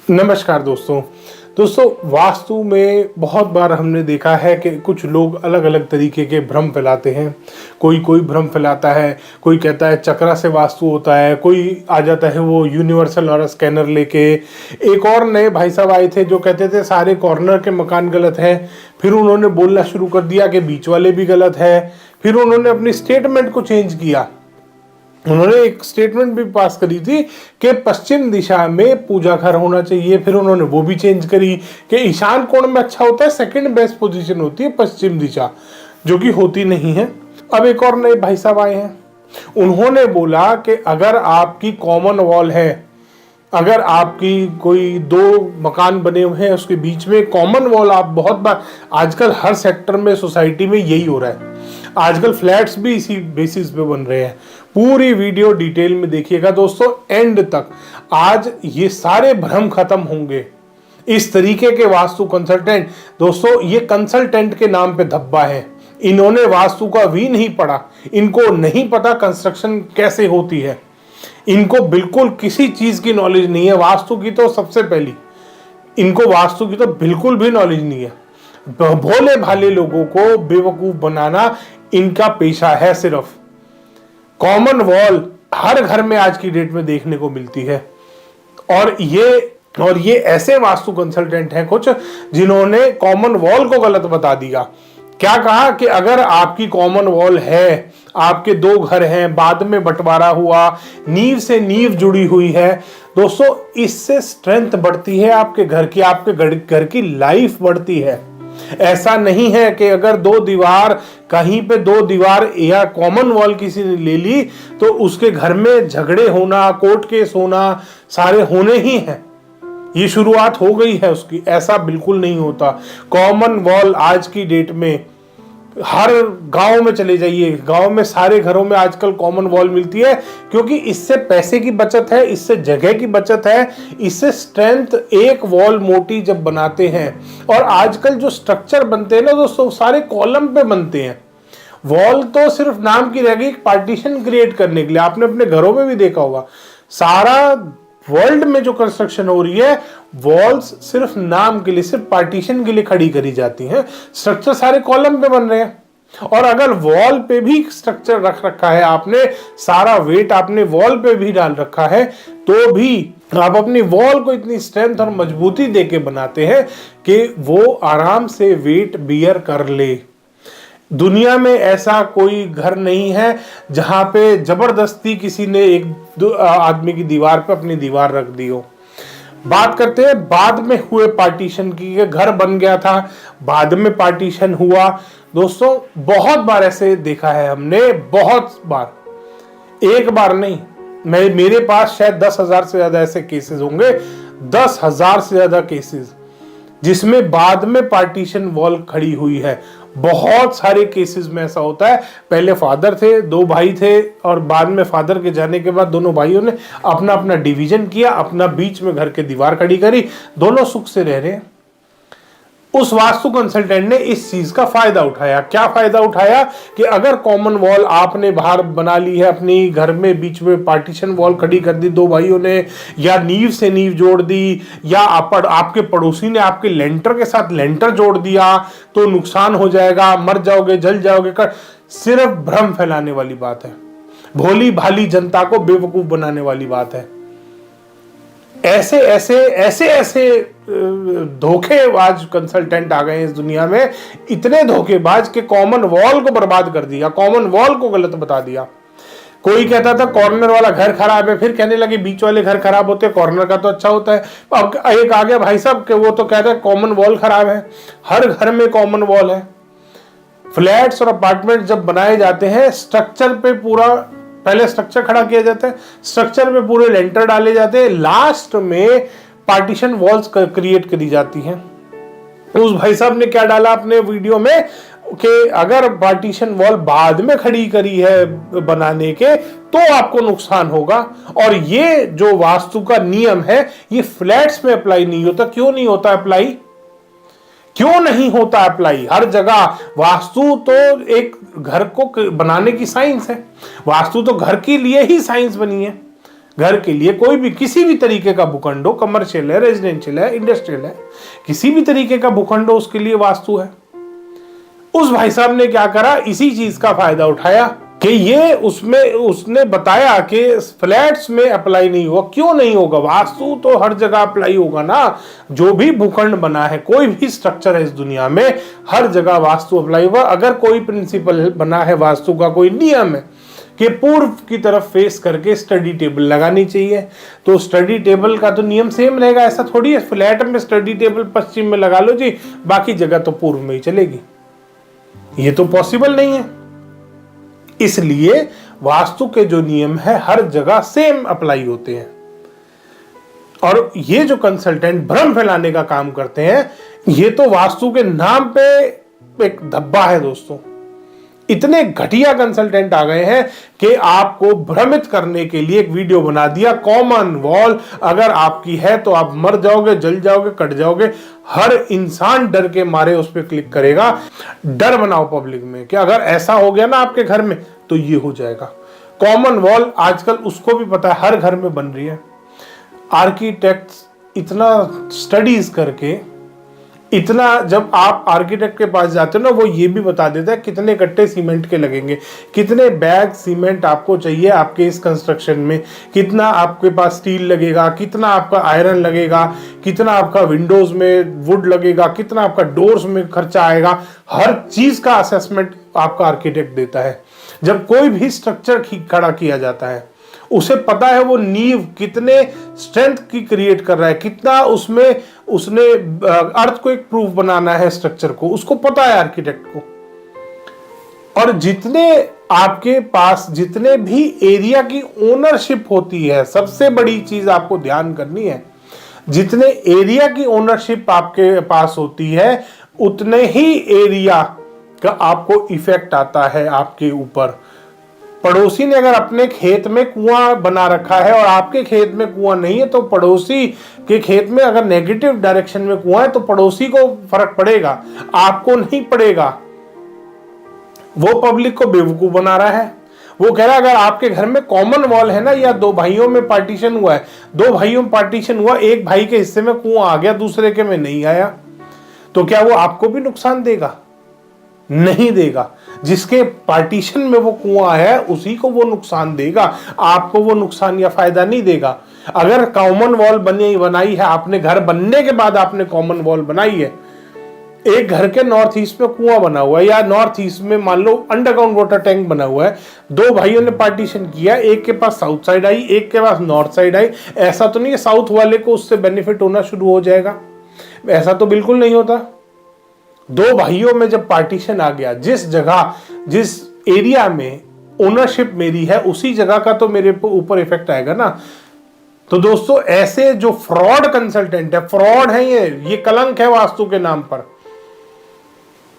नमस्कार दोस्तों वास्तु में बहुत बार हमने देखा है कि कुछ लोग अलग अलग तरीके के भ्रम फैलाते हैं। कोई भ्रम फैलाता है, कोई कहता है चक्रा से वास्तु होता है, कोई आ जाता है वो यूनिवर्सल और स्कैनर लेके। एक और नए भाई साहब आए थे जो कहते थे सारे कॉर्नर के मकान गलत है। फिर उन्होंने बोलना शुरू कर दिया कि बीच वाले भी गलत है। फिर उन्होंने अपनी स्टेटमेंट को चेंज किया। उन्होंने एक स्टेटमेंट भी पास करी थी कि पश्चिम दिशा में पूजा घर होना चाहिए। फिर उन्होंने वो भी चेंज करी कि ईशान कोण में अच्छा होता है, सेकंड बेस्ट पोजीशन होती है पश्चिम दिशा, जो कि होती नहीं है। अब एक और नए भाई साहब आए हैं, उन्होंने बोला कि अगर आपकी कॉमन वॉल है, अगर आपकी कोई दो मकान बने हुए हैं उसके बीच में कॉमन वॉल, आप बहुत बार आजकल हर सेक्टर में सोसाइटी में यही हो रहा है। आजकल फ्लैट्स भी इसी बेसिस पे बन रहे हैं। पूरी वीडियो डिटेल में देखिएगा दोस्तों एंड तक। आज ये सारे भ्रम खत्म होंगे। इस तरीके के वास्तु कंसल्टेंट, दोस्तों ये कंसल्टेंट के नाम पे धब्बा है। इन्होंने वास्तु का भी नहीं पढ़ा, इनको नहीं पता कंस्ट्रक्शन कैसे होती है, इनको बिल्कुल किसी चीज की नॉलेज नहीं है। वास्तु की तो सबसे पहली, इनको वास्तु की तो बिल्कुल भी नॉलेज नहीं है। भोले भाले लोगों को बेवकूफ बनाना इनका पेशा है। सिर्फ कॉमन वॉल हर घर में आज की डेट में देखने को मिलती है। और ये ऐसे वास्तु कंसल्टेंट हैं कुछ जिन्होंने कॉमन वॉल को गलत बता दिया। क्या कहा कि अगर आपकी कॉमन वॉल है, आपके दो घर हैं, बाद में बंटवारा हुआ, नींव से नींव जुड़ी हुई है, दोस्तों इससे स्ट्रेंथ बढ़ती है आपके घर की, आपके घर की लाइफ बढ़ती है। ऐसा नहीं है कि अगर दो दीवार, कहीं पे दो दीवार या कॉमन वॉल किसी ने ले ली तो उसके घर में झगड़े होना, कोर्ट केस होना सारे होने ही हैं, ये शुरुआत हो गई है उसकी। ऐसा बिल्कुल नहीं होता। कॉमन वॉल आज की डेट में हर गांव में चले जाइए, गांव में सारे घरों में आजकल कॉमन वॉल मिलती है, क्योंकि इससे पैसे की बचत है, इससे जगह की बचत है, इससे स्ट्रेंथ। एक वॉल मोटी जब बनाते हैं, और आजकल जो स्ट्रक्चर बनते हैं ना दोस्तों सारे कॉलम पे बनते हैं। वॉल तो सिर्फ नाम की रह गई, पार्टीशन क्रिएट करने के लिए। आपने अपने घरों में भी देखा होगा, सारा वर्ल्ड में जो कंस्ट्रक्शन हो रही है, वॉल्स सिर्फ नाम के लिए, सिर्फ पार्टीशन के लिए खड़ी करी जाती हैं। स्ट्रक्चर सारे कॉलम पे बन रहे हैं। और अगर वॉल पे भी स्ट्रक्चर रख रखा है आपने, सारा वेट आपने वॉल पे भी डाल रखा है, तो भी आप अपनी वॉल को इतनी स्ट्रेंथ और मजबूती देके बनाते हैं कि वो आराम से वेट बियर कर ले। दुनिया में ऐसा कोई घर नहीं है जहां पे जबरदस्ती किसी ने एक आदमी की दीवार पे अपनी दीवार रख दी हो। बात करते हैं बाद में हुए पार्टीशन की, घर बन गया था, बाद में पार्टीशन हुआ। दोस्तों बहुत बार ऐसे देखा है हमने, बहुत बार, एक बार नहीं, मेरे पास शायद 10,000 से ज्यादा ऐसे केसेस होंगे, 10,000 से ज्यादा केसेस जिसमें बाद में पार्टीशन वॉल खड़ी हुई है। बहुत सारे केसेस में ऐसा होता है। पहले फादर थे, दो भाई थे, और बाद में फादर के जाने के बाद दोनों भाइयों ने अपना अपना डिवीजन किया, अपना बीच में घर के दीवार खड़ी करी, दोनों सुख से रह रहे हैं। उस वास्तु कंसल्टेंट ने इस चीज का फायदा उठाया। क्या फायदा उठाया कि अगर कॉमन वॉल आपने बाहर बना ली है, अपनी घर में बीच में पार्टीशन वॉल खड़ी कर दी दो भाइयों ने, या नींव से नींव जोड़ दी, या आपके पड़ोसी ने आपके लेंटर के साथ लेंटर जोड़ दिया, तो नुकसान हो जाएगा, मर जाओगे, जल जाओगे। सिर्फ भ्रम फैलाने वाली बात है, भोली भाली जनता को बेवकूफ बनाने वाली बात है। ऐसे ऐसे ऐसे ऐसे धोखेबाज कंसल्टेंट आ गए इस दुनिया में, इतने धोखेबाज के कॉमन वॉल को बर्बाद कर दिया, कॉमन वॉल को गलत बता दिया। कोई कहता था कॉर्नर वाला घर खराब है, फिर कहने लगे बीच वाले घर खराब होते हैं, कॉर्नर का तो अच्छा होता है। अब एक आ गया भाई साहब के वो तो कहता है कॉमन वॉल खराब है। हर घर में कॉमन वॉल है। फ्लैट्स और अपार्टमेंट जब बनाए जाते हैं, स्ट्रक्चर पे पूरा पहले स्ट्रक्चर खड़ा किया जाता है, स्ट्रक्चर में पूरे लेंटर डाले जाते हैं, लास्ट में पार्टीशन वॉल्स क्रिएट करी जाती हैं। उस भाई साहब ने क्या डाला अपने वीडियो में कि अगर पार्टीशन वॉल बाद में खड़ी करी है बनाने के तो आपको नुकसान होगा। और ये जो वास्तु का नियम है ये फ्लैट्स में अप्लाई नहीं होता। क्यों नहीं होता अप्लाई? क्यों नहीं होता अप्लाई? हर जगह वास्तु तो एक घर को बनाने की साइंस है, वास्तु तो घर के लिए ही साइंस बनी है। घर के लिए कोई भी किसी भी तरीके का भूखंड हो, कमर्शियल है, रेजिडेंशियल है, इंडस्ट्रियल है, किसी भी तरीके का भूखंड हो, उसके लिए वास्तु है। उस भाई साहब ने क्या करा, इसी चीज का फायदा उठाया कि ये उसने बताया कि फ्लैट्स में अप्लाई नहीं होगा। क्यों नहीं होगा? वास्तु तो हर जगह अप्लाई होगा ना। जो भी भूखंड बना है, कोई भी स्ट्रक्चर है इस दुनिया में, हर जगह वास्तु अप्लाई होगा। अगर कोई प्रिंसिपल बना है वास्तु का, कोई नियम है कि पूर्व की तरफ फेस करके स्टडी टेबल लगानी चाहिए, तो स्टडी टेबल का तो नियम सेम रहेगा। ऐसा थोड़ी है फ्लैट में स्टडी टेबल पश्चिम में लगा लो जी, बाकी जगह तो पूर्व में ही चलेगी। ये तो पॉसिबल नहीं है। इसलिए वास्तु के जो नियम है हर जगह सेम अप्लाई होते हैं। और ये जो कंसल्टेंट भ्रम फैलाने का काम करते हैं, ये तो वास्तु के नाम पे एक धब्बा है दोस्तों। इतने घटिया कंसल्टेंट आ गए हैं कि आपको भ्रमित करने के लिए एक वीडियो बना दिया, कॉमन वॉल अगर आपकी है तो आप मर जाओगे, जल जाओगे, कट जाओगे। हर इंसान डर के मारे उस पर क्लिक करेगा। डर बनाओ पब्लिक में कि अगर ऐसा हो गया ना आपके घर में तो ये हो जाएगा। कॉमन वॉल आजकल उसको भी पता है, हर घर में बन रही है। आर्किटेक्ट्स इतना स्टडीज करके, इतना, जब आप आर्किटेक्ट के पास जाते हो ना, वो ये भी बता देता है कितने कट्टे सीमेंट के लगेंगे, कितने बैग सीमेंट आपको चाहिए आपके इस कंस्ट्रक्शन में, कितना आपके पास स्टील लगेगा, कितना आपका आयरन लगेगा, कितना आपका विंडोज में वुड लगेगा, कितना आपका डोर्स में खर्चा आएगा। हर चीज का असेसमेंट आपका आर्किटेक्ट देता है। जब कोई भी स्ट्रक्चर खड़ा किया जाता है, उसे पता है वो नींव कितने स्ट्रेंथ की क्रिएट कर रहा है, कितना उसमें उसने अर्थ को एक प्रूफ बनाना है स्ट्रक्चर को, उसको पता है आर्किटेक्ट को। और जितने आपके पास जितने भी एरिया की ओनरशिप होती है, सबसे बड़ी चीज आपको ध्यान करनी है, जितने एरिया की ओनरशिप आपके पास होती है, उतने ही एरिया का आपको इफेक्ट आता है आपके ऊपर। पड़ोसी ने अगर अपने खेत में कुआं बना रखा है और आपके खेत में कुआं नहीं है, तो पड़ोसी के खेत में अगर नेगेटिव डायरेक्शन में कुआं है तो पड़ोसी को फर्क पड़ेगा, आपको नहीं पड़ेगा। वो पब्लिक को बेवकूफ बना रहा है। वो कह रहा है अगर आपके घर में कॉमन वॉल है ना, या दो भाइयों में पार्टीशन हुआ है, दो भाइयों में पार्टीशन हुआ, एक भाई के हिस्से में कुआं आ गया, दूसरे के में नहीं आया, तो क्या वो आपको भी नुकसान देगा? नहीं देगा। जिसके पार्टीशन में वो कुआं है उसी को वो नुकसान देगा, आपको वो नुकसान या फायदा नहीं देगा। अगर कॉमन वॉल बनाई है आपने, घर बनने के बाद आपने कॉमन वॉल बनाई है, एक घर के नॉर्थ ईस्ट में कुआं बना हुआ है, या नॉर्थ ईस्ट में मान लो अंडरग्राउंड वाटर टैंक बना हुआ है, दो भाइयों ने पार्टीशन किया, एक के पास साउथ साइड आई, एक के पास नॉर्थ साइड आई। ऐसा तो नहीं है साउथ वाले को उससे बेनिफिट होना शुरू हो जाएगा, ऐसा तो बिल्कुल नहीं होता। दो भाइयों में जब पार्टीशन आ गया, जिस जगह जिस एरिया में ओनरशिप मेरी है उसी जगह का तो मेरे ऊपर इफेक्ट आएगा ना। तो दोस्तों ऐसे जो फ्रॉड कंसल्टेंट है, फ्रॉड है, ये कलंक है वास्तु के नाम पर।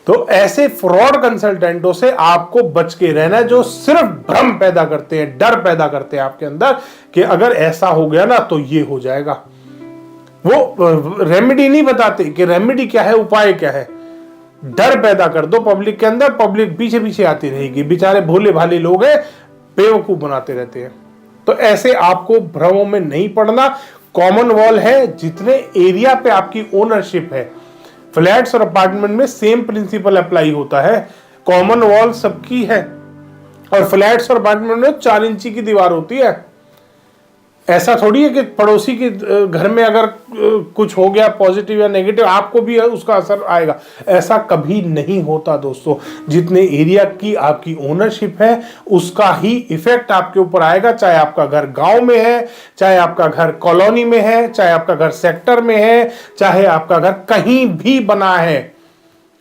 तो ऐसे फ्रॉड कंसल्टेंटों से आपको बच के रहना है, जो सिर्फ भ्रम पैदा करते हैं, डर पैदा करते हैं आपके अंदर कि अगर ऐसा हो गया ना तो ये हो जाएगा। वो रेमेडी नहीं बताते कि रेमेडी क्या है, उपाय क्या है। डर पैदा कर दो पब्लिक के अंदर, पब्लिक पीछे पीछे आती रहेगी। बेचारे भोले भाले लोग हैं, बेवकूफ बनाते रहते हैं। तो ऐसे आपको भ्रमों में नहीं पड़ना। कॉमन वॉल है, जितने एरिया पे आपकी ओनरशिप है, फ्लैट्स और अपार्टमेंट में सेम प्रिंसिपल अप्लाई होता है। कॉमन वॉल सबकी है और फ्लैट्स और अपार्टमेंट में 4 इंची की दीवार होती है। ऐसा थोड़ी है कि पड़ोसी के घर में अगर कुछ हो गया पॉजिटिव या नेगेटिव, आपको भी उसका असर आएगा। ऐसा कभी नहीं होता दोस्तों। जितने एरिया की आपकी ओनरशिप है उसका ही इफेक्ट आपके ऊपर आएगा, चाहे आपका घर गांव में है, चाहे आपका घर कॉलोनी में है, चाहे आपका घर सेक्टर में है, चाहे आपका घर कहीं भी बना है।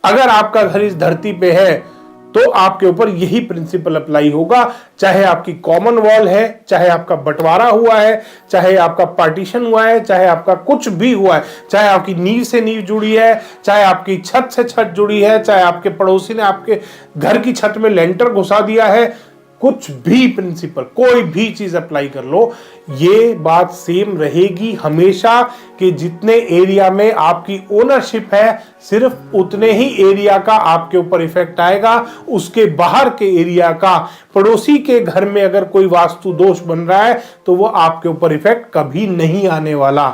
अगर आपका घर इस धरती पे है तो आपके ऊपर यही प्रिंसिपल अप्लाई होगा। चाहे आपकी कॉमन वॉल है, चाहे आपका बंटवारा हुआ है, चाहे आपका पार्टीशन हुआ है, चाहे आपका कुछ भी हुआ है, चाहे आपकी नींव से नींव जुड़ी है, चाहे आपकी छत से छत जुड़ी है, चाहे आपके पड़ोसी ने आपके घर की छत में लेंटर घुसा दिया है, कुछ भी प्रिंसिपल, कोई भी चीज अप्लाई कर लो, ये बात सेम रहेगी हमेशा कि जितने एरिया में आपकी ओनरशिप है सिर्फ उतने ही एरिया का आपके ऊपर इफेक्ट आएगा। उसके बाहर के एरिया का, पड़ोसी के घर में अगर कोई वास्तु दोष बन रहा है तो वो आपके ऊपर इफेक्ट कभी नहीं आने वाला।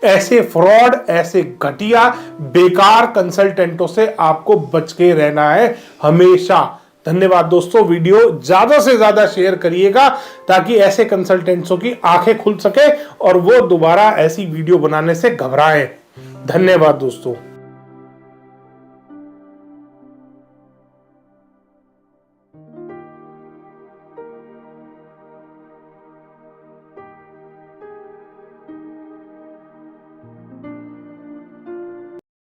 ऐसे फ्रॉड, ऐसे घटिया बेकार कंसल्टेंटों से आपको बच के रहना है हमेशा। धन्यवाद दोस्तों, वीडियो ज्यादा से ज्यादा शेयर करिएगा ताकि ऐसे कंसल्टेंट्सों की आंखें खुल सके और वो दोबारा ऐसी वीडियो बनाने से घबराएं। धन्यवाद दोस्तों।